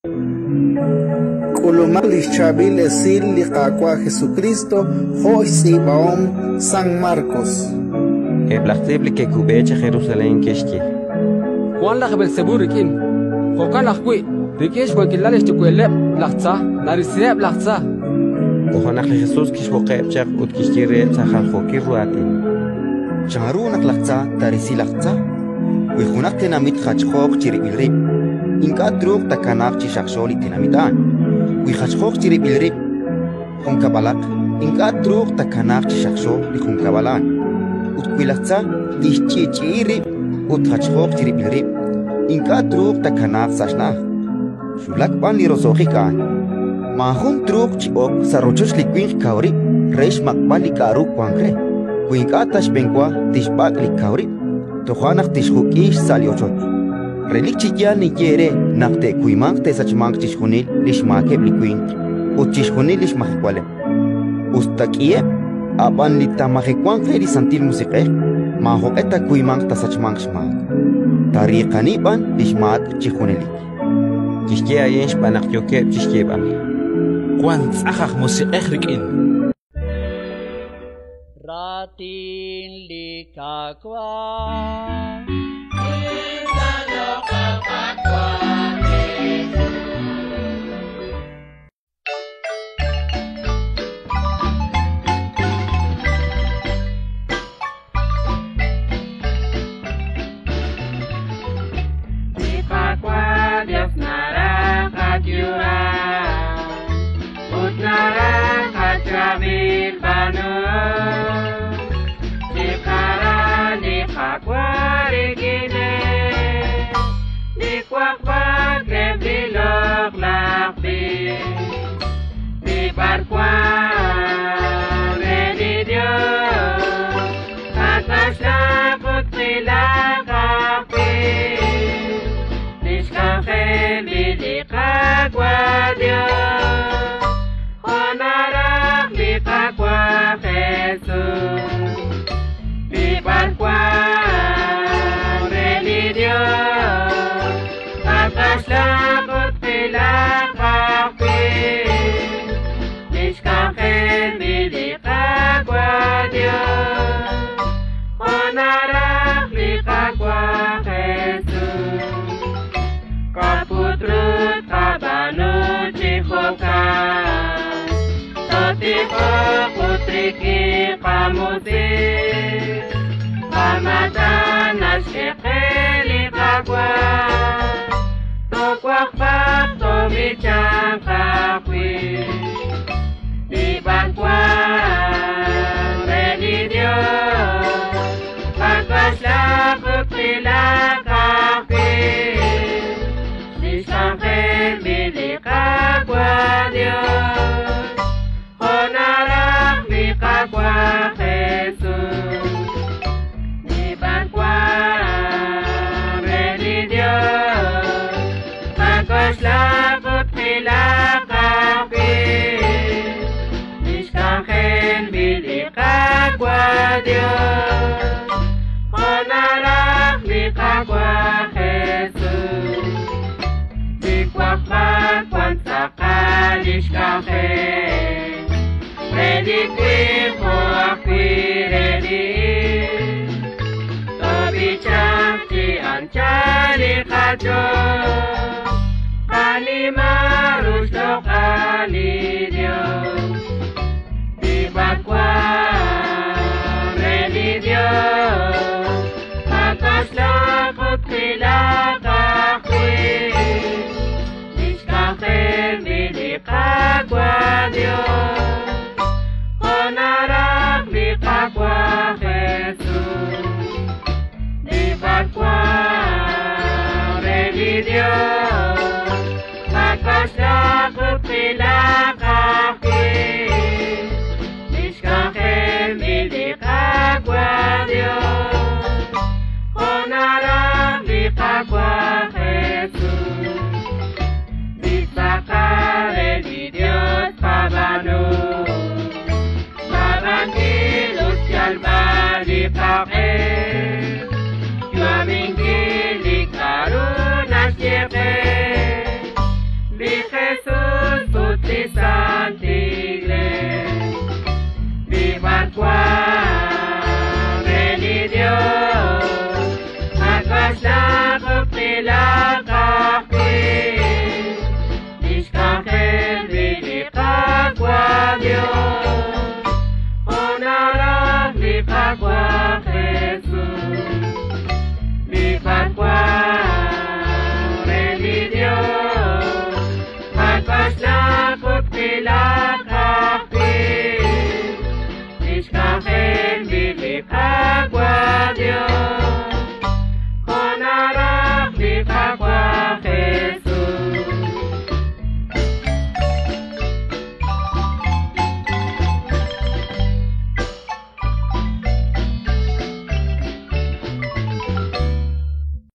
Kulumak Chabil Esil Liqaqua Jesucristo Joysi Baom San Marcos. Eblactible que cubecha Jerusalén Keshki. Juan la Belzeburikin. Jokan la Hui. De Kesh Wakilales to Quelep Lacha, Nariseb Lacha. Ohonak Jesús Kishwokepchak Utkishire Sahafoki Ruati. Changarunak Lacha, Tarisi Lacha. Wihunak Tenamit Hachok Chiribilrip. Inka Druk Takanak Chishaksholi Tenamitan. Wihachok Chiribilrip. Hunkabalak. Inka Druk Takanak Chishakshol Hunkabalan. Utquilacha Tishchiri Uthachok Chiribilrip. Inka Druk Takanak Sashnah. Shulak Pan Lirosohikan. Mahun Druk Chiok Sarochus Liquin Kauri. Reish Makbali Karu Quangre. Quinka Tashbenkwa Tishbak Likauri. Tohanak Tishhukish Saliochot. Relichia ni quiere nakte kuimang te sachmang chishunil lishmake bliquin o chishunil lishmakwale ustakie aban litamahekwan kheri santil musique maho eta kuimang ta sachmang shmak tariqani ban lishmak chihunelik Kishkia yensh banak yoke chishkeban Juan tsakh musique rikin Ratin likakwa Putriki pamuti pamatana shekeli kakwa tokwak pak tomichang kakwi di bakwa relidio pakasla putrila kakwi di sangkel bili kakwa Dios Ready, quick, for ready. Toby Chanti and Charlie Kajo. Kalimarus Kalidio. Ibakwa, ready, Dio. Pakasla, Putkila, Kakwi.